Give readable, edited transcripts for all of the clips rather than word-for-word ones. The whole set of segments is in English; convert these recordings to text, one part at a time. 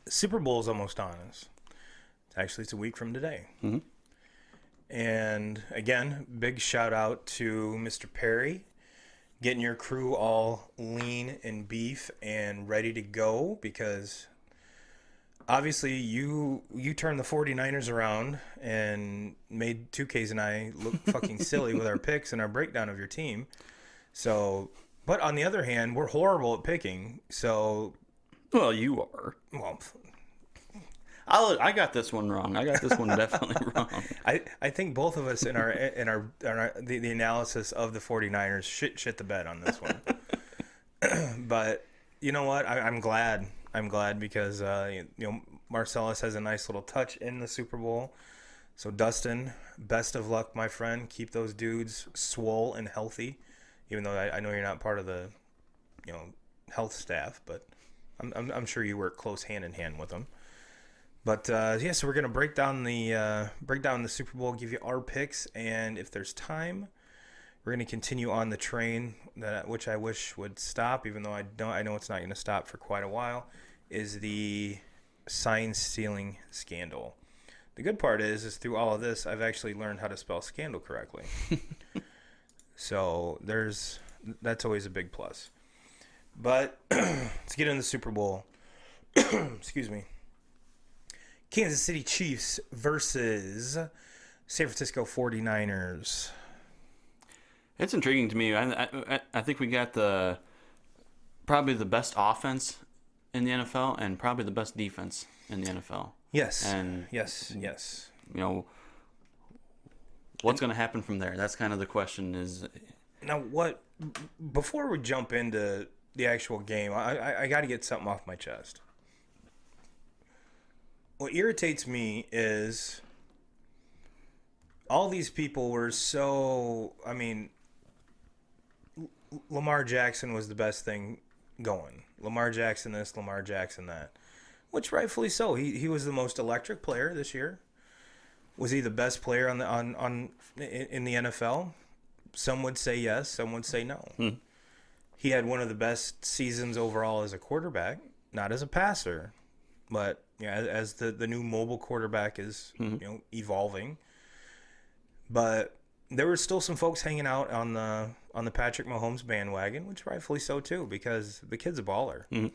Super Bowl is almost on us. It's a week from today. Mm-hmm. And again, big shout out to Mr. Perry, getting your crew all lean and beef and ready to go, because obviously you turned the 49ers around and made 2Ks and I look fucking silly with our picks and our breakdown of your team. So, but on the other hand, we're horrible at picking. So, Well, you are. well, I got this one wrong. I got this one definitely wrong. I think both of us in our the analysis of the 49ers shit the bed on this one. But you know what? I'm glad. I'm glad because Marcellus has a nice little touch in the Super Bowl. So Dustin, best of luck, my friend. Keep those dudes swole and healthy. Even though I know you're not part of the health staff, but I'm sure you work close hand in hand with them. But so we're gonna break down the Super Bowl, give you our picks, and if there's time, we're gonna continue on the train which I wish would stop, even though I know it's not gonna stop for quite a while. Is the sign stealing scandal. The good part is through all of this, I've actually learned how to spell scandal correctly. So that's always a big plus. But let's get into the Super Bowl. Excuse me. Kansas City Chiefs versus San Francisco 49ers. It's intriguing to me. I think we got probably the best offense in the NFL and probably the best defense in the NFL. Yes. And yes. What's going to happen from there? That's kind of the question. Is now what? Before we jump into the actual game, I got to get something off my chest. What irritates me is all these people were so. I mean, Lamar Jackson was the best thing going. Lamar Jackson this, Lamar Jackson that. Which rightfully so. He was the most electric player this year. Was he the best player in the NFL? Some would say yes, some would say no. He had one of the best seasons overall as a quarterback, not as a passer, but as the new mobile quarterback is evolving. But there were still some folks hanging out on the Patrick Mahomes bandwagon, which rightfully so too, because the kid's a baller.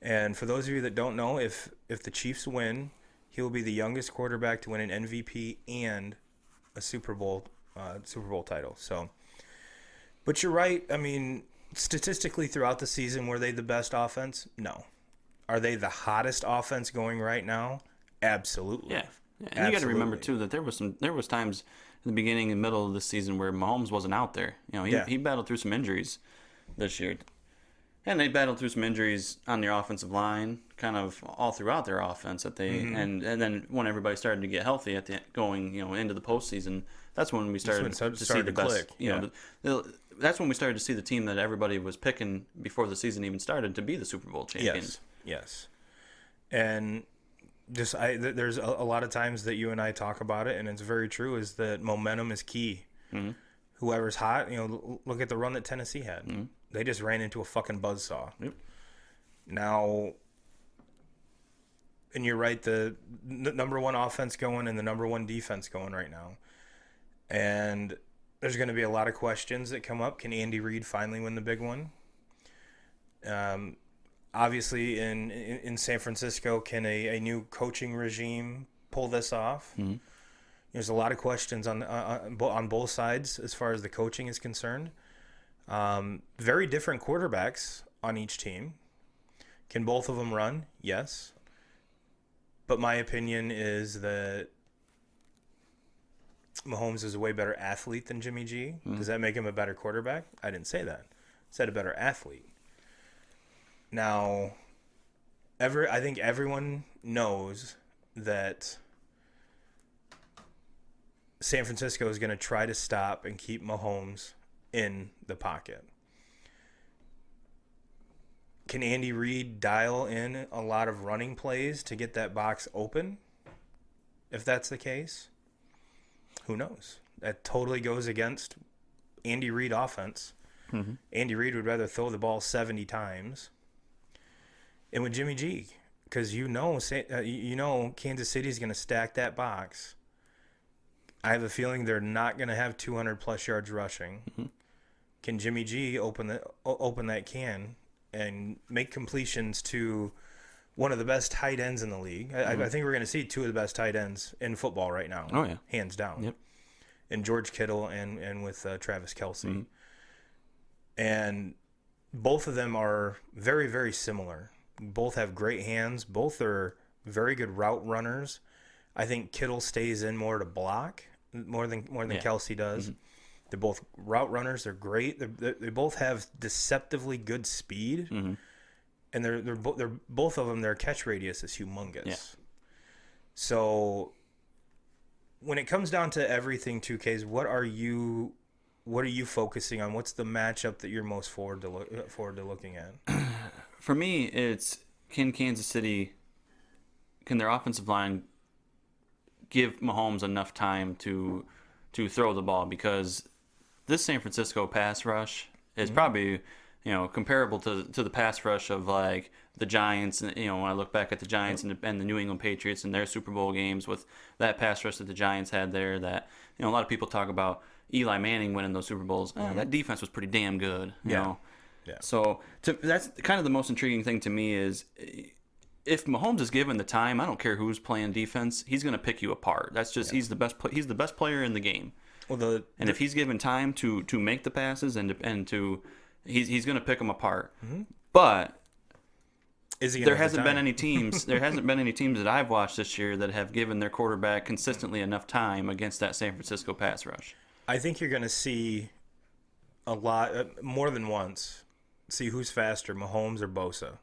And for those of you that don't know, if the Chiefs win, he will be the youngest quarterback to win an MVP and a Super Bowl title. So, but you're right. I mean, statistically throughout the season, were they the best offense? No. Are they the hottest offense going right now? Absolutely. Yeah. And you got to remember too that there was times in the beginning and middle of the season where Mahomes wasn't out there. He battled through some injuries this year. And they battled through some injuries on their offensive line, kind of all throughout their offense. That they and then when everybody started to get healthy going into the postseason, that's when we started to see the best. That's when we started to see the team that everybody was picking before the season even started to be the Super Bowl champions. Yes. And there's a lot of times that you and I talk about it, and it's very true. Is that momentum is key. Whoever's hot, look at the run that Tennessee had. They just ran into a fucking buzzsaw. Now, and you're right, the number one offense going and the number one defense going right now. And there's going to be a lot of questions that come up. Can Andy Reid finally win the big one? Obviously, in San Francisco, can a new coaching regime pull this off? There's a lot of questions on both sides as far as the coaching is concerned. Very different quarterbacks on each team. Can both of them run? Yes. But my opinion is that Mahomes is a way better athlete than Jimmy G. Does that make him a better quarterback? I didn't say that. I said a better athlete. Now, I think everyone knows that San Francisco is going to try to stop and keep Mahomes in the pocket. Can Andy Reid dial in a lot of running plays to get that box open? if that's the case, who knows? That totally goes against Andy Reid offense. Mm-hmm. Andy Reid would rather throw the ball 70 times. And with Jimmy G, because you know Kansas City is going to stack that box. I have a feeling they're not going to have 200-plus yards rushing. Mm-hmm. Can Jimmy G open that can and make completions to one of the best tight ends in the league? Mm-hmm. I think we're going to see two of the best tight ends in football right now. Oh, yeah. Hands down. Yep. And George Kittle and with Travis Kelce. Mm-hmm. And both of them are very, very similar. Both have great hands. Both are very good route runners. I think Kittle stays in more to block more than Kelce does. Mm-hmm. They're both route runners. They're great. They both have deceptively good speed, mm-hmm. and they're both of them. Their catch radius is humongous. Yeah. So when it comes down to everything, 2Ks, what are you focusing on? What's the matchup that you're most forward to looking at? For me, it's can their offensive line give Mahomes enough time to throw the ball, because this San Francisco pass rush is mm-hmm. probably comparable to the pass rush of like the Giants. And when I look back at the Giants and the New England Patriots and their Super Bowl games with that pass rush that the Giants had there, that a lot of people talk about Eli Manning winning those Super Bowls. Mm-hmm. That defense was pretty damn good. You know? Yeah. So that's kind of the most intriguing thing to me is, if Mahomes is given the time, I don't care who's playing defense, he's going to pick you apart. That's just he's the best player in the game. Well, if he's given time to make the passes and he's going to pick them apart. Mm-hmm. But there hasn't been any teams that I've watched this year that have given their quarterback consistently enough time against that San Francisco pass rush. I think you're going to see a lot more than once. See who's faster, Mahomes or Bosa.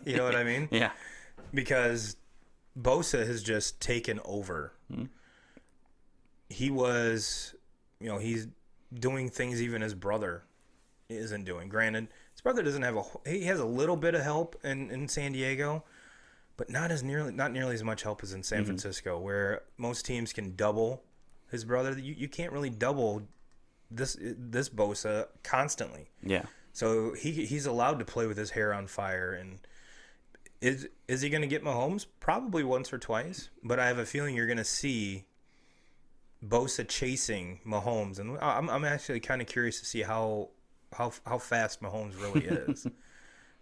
You know what I mean? Yeah. Because Bosa has just taken over. Mm-hmm. He was, he's doing things even his brother isn't doing. Granted, his brother doesn't have he has a little bit of help in San Diego, but not nearly as much help as in San mm-hmm. Francisco, where most teams can double his brother. You can't really double this Bosa constantly. Yeah. So he's allowed to play with his hair on fire. And is he going to get Mahomes? Probably once or twice. But I have a feeling you're going to see Bosa chasing Mahomes, and I'm actually kind of curious to see how fast Mahomes really is.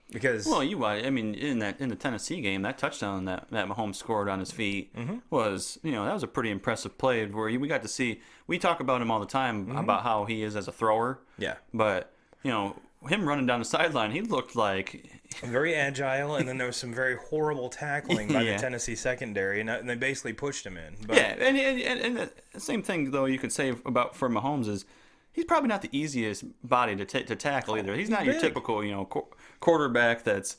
Because in the Tennessee game, that touchdown that Mahomes scored on his feet mm-hmm. was that was a pretty impressive play where we got to see. We talk about him all the time mm-hmm. about how he is as a thrower. Yeah. But him running down the sideline, he looked like very agile, and then there was some very horrible tackling by yeah. the Tennessee secondary, and they basically pushed him in. But, yeah, and the same thing though you could say for Mahomes is he's probably not the easiest body to tackle either. He's not your typical quarterback that's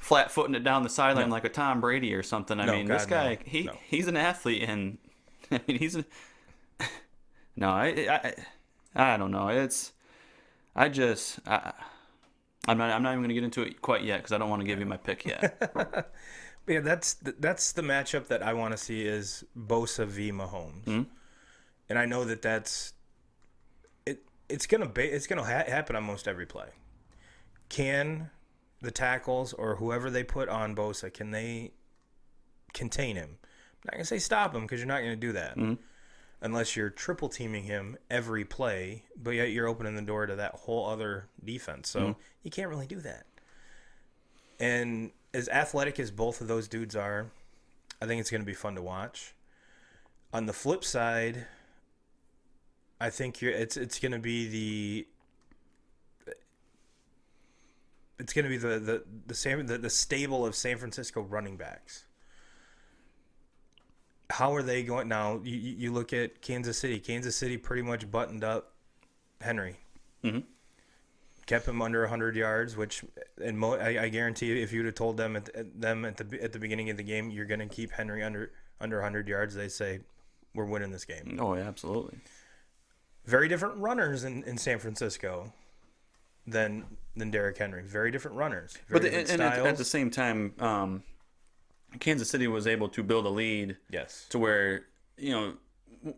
flat-footing it down the sideline like a Tom Brady or something. This guy he's an athlete, and he's a no. I don't know. I'm not even going to get into it quite yet because I don't want to give you my pick yet. Yeah, that's the matchup that I want to see is Bosa v. Mahomes, mm-hmm. and I know that's it. It's gonna happen on most every play. Can the tackles or whoever they put on Bosa, can they contain him? I'm not gonna say stop him, because you're not gonna do that. Mm-hmm. Unless you're triple teaming him every play, but yet you're opening the door to that whole other defense. So mm-hmm. you can't really do that. And as athletic as both of those dudes are, I think it's going to be fun to watch. On the flip side, I think it's going to be the stable of San Francisco running backs. How are they going now? You look at Kansas City. Kansas City pretty much buttoned up Henry. Mm-hmm. Kept him under 100 yards, which, I guarantee you, if you would have told them at the beginning of the game, you're going to keep Henry under 100 yards, they say, we're winning this game. Oh, yeah, absolutely. Very different runners in San Francisco than Derrick Henry. Very different runners. Very different styles. At the same time, Kansas City was able to build a lead. Yes. To where,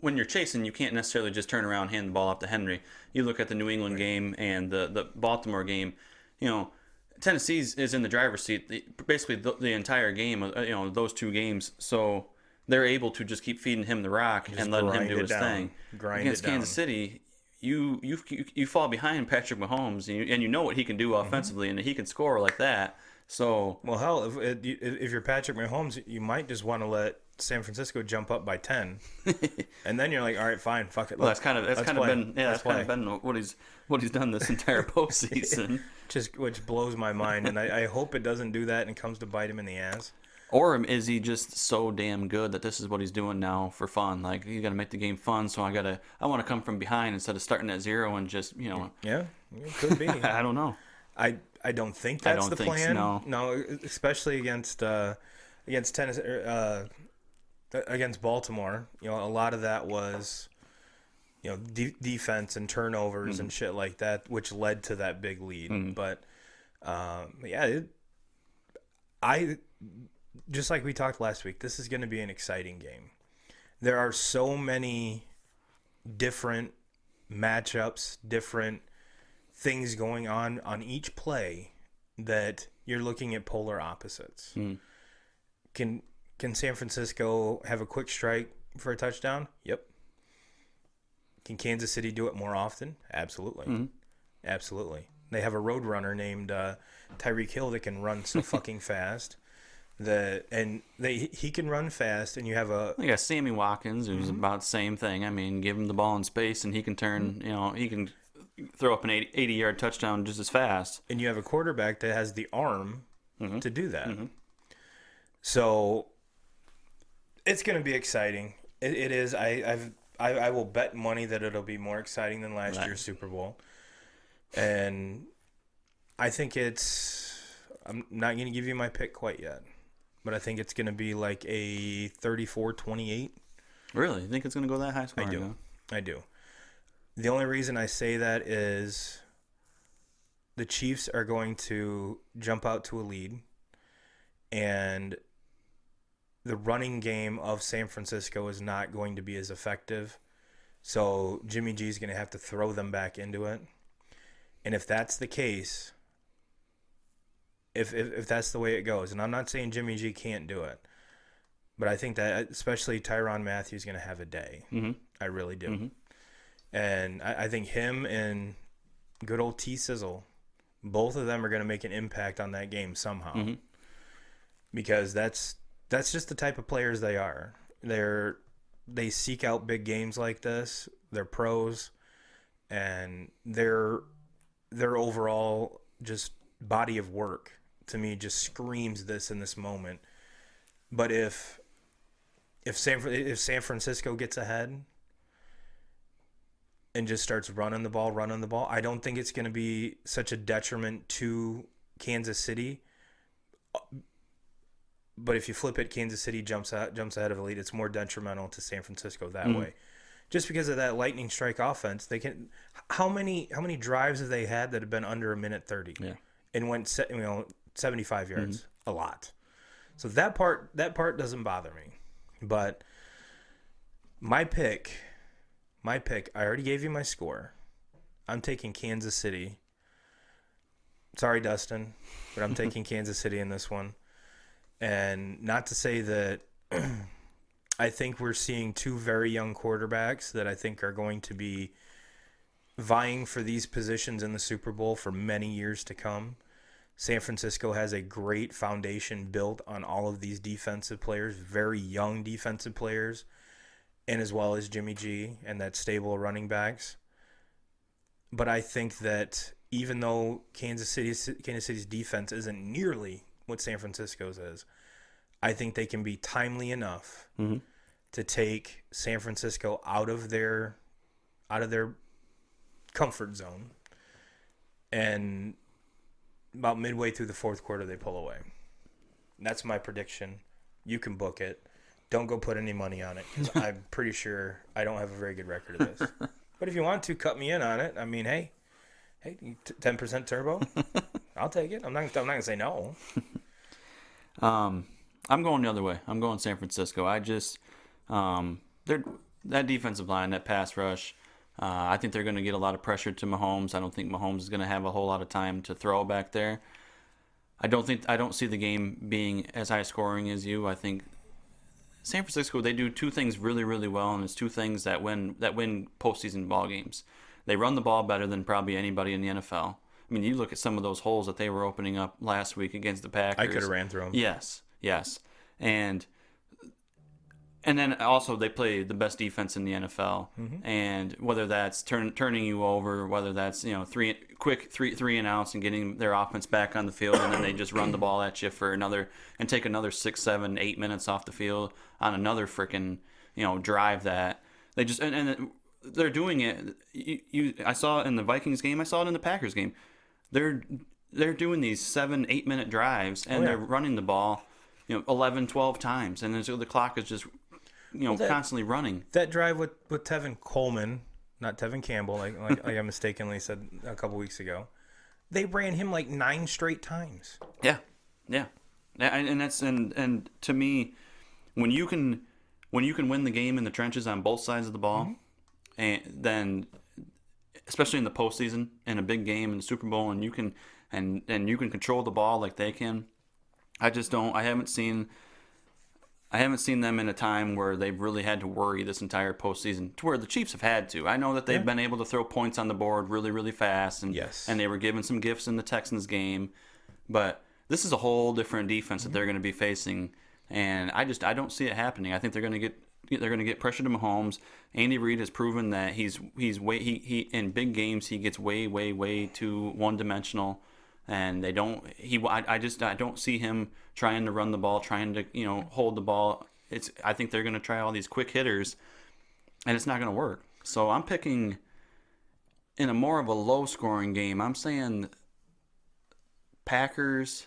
when you're chasing, you can't necessarily just turn around and hand the ball off to Henry. You look at the New England game and the Baltimore game, Tennessee is in the driver's seat basically the entire game, those two games. So they're able to just keep feeding him the rock and letting him do his thing. Against Kansas City, you fall behind Patrick Mahomes, and you know what he can do offensively, and he can score like that. So, well, hell, if you're Patrick Mahomes, you might just want to let San Francisco jump up by 10, and then you're like, all right, fine, fuck it. Well, that's kind of been what he's done this entire postseason. Which blows my mind, and I hope it doesn't do that and comes to bite him in the ass. Or is he just so damn good that this is what he's doing now for fun? Like, he's got to make the game fun, so I want to come from behind instead of starting at 0 and just, Yeah, it could be. I don't know. I don't think that's the plan. No, especially against Tennessee, against Baltimore. A lot of that was, defense and turnovers and shit like that, which led to that big lead. But I just like we talked last week, this is going to be an exciting game. There are so many different matchups, different things going on each play that you're looking at polar opposites. Can San Francisco have a quick strike for a touchdown? Yep. Can Kansas City do it more often? Absolutely. Absolutely. They have a road runner named Tyreek Hill that can run so fucking fast. He can run fast, and you have you got Sammy Watkins, who's about the same thing. I mean, give him the ball in space, and he can turn. He can throw up an 80-yard touchdown just as fast. And you have a quarterback that has the arm to do that. So it's going to be exciting. It is. I will bet money that it'll be more exciting than last year's Super Bowl. And I think I'm not going to give you my pick quite yet, but I think it's going to be like a 34-28. Really? You think it's going to go that high scoring? I do. Huh? I do. The only reason I say that is the Chiefs are going to jump out to a lead, and the running game of San Francisco is not going to be as effective. So Jimmy G is going to have to throw them back into it. And if that's the case, if that's the way it goes, and I'm not saying Jimmy G can't do it, but I think that especially Tyrann Mathieu is going to have a day. I really do. And I think him and good old T Sizzle, both of them are going to make an impact on that game somehow. Because that's just the type of players they are. They seek out big games like this. They're pros, and their overall just body of work to me just screams this in this moment. But if San Francisco gets ahead and just starts running the ball, I don't think it's going to be such a detriment to Kansas City. But if you flip it, Kansas City jumps ahead of the lead. It's more detrimental to San Francisco that way, just because of that lightning strike offense. They can. How many drives have they had that have been under a minute 30? Yeah, and went 75 yards. A lot. So that part doesn't bother me. But my pick. I already gave you my score. I'm taking Kansas City. Sorry, Dustin, but I'm taking Kansas City in this one. And not to say that I think we're seeing two very young quarterbacks that I think are going to be vying for these positions in the Super Bowl for many years to come. San Francisco has a great foundation built on all of these defensive players, very young defensive players, and as well as Jimmy G and that stable of running backs. But I think that even though Kansas City's defense isn't nearly what San Francisco's is, I think they can be timely enough to take San Francisco out of their comfort zone, and about midway through the fourth quarter they pull away. That's my prediction. You can book it. Don't go put any money on it, because I'm pretty sure I don't have a very good record of this. But if you want to cut me in on it, I mean, hey, 10% turbo, I'll take it. I'm not gonna say no. I'm going the other way. I'm going San Francisco. They're that defensive line, that pass rush. I think they're going to get a lot of pressure to Mahomes. I don't think Mahomes is going to have a whole lot of time to throw back there. I don't see the game being as high scoring as you. I think San Francisco, they do two things really, really well, and it's two things that win postseason ball games. They run the ball better than probably anybody in the NFL. I mean, you look at some of those holes that they were opening up last week against the Packers. I could have ran through them. Yes. And then also they play the best defense in the NFL, and whether that's turning you over, whether that's three and outs and getting their offense back on the field, and then they just run the ball at you for take another 6, 7, 8 minutes off the field on another freaking drive that they just and they're doing it. I saw it in the Vikings game. I saw it in the Packers game. They're doing these 7, 8 minute drives, and they're running the ball 11, 12 times, and so the clock is just constantly running. That drive with Tevin Coleman, not Tevin Campbell, like I mistakenly said a couple weeks ago, they ran him like 9 straight times. Yeah, and that's and to me, when you can win the game in the trenches on both sides of the ball, and then especially in the postseason in a big game in the Super Bowl, and you can control the ball like they can. I haven't seen them in a time where they've really had to worry this entire postseason, to where the Chiefs have had to. I know that they've been able to throw points on the board really, really fast, and they were given some gifts in the Texans game, but this is a whole different defense that they're going to be facing, and I don't see it happening. I think they're going to get pressure to Mahomes. Andy Reid has proven that he in big games he gets way, way, way too one-dimensional. And I don't see him trying to run the ball, trying to hold the ball. I think they're going to try all these quick hitters, and it's not going to work. So I'm picking in a more of a low scoring game. I'm saying Niners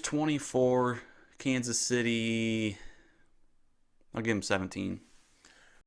24, Kansas City. I'll give them 17.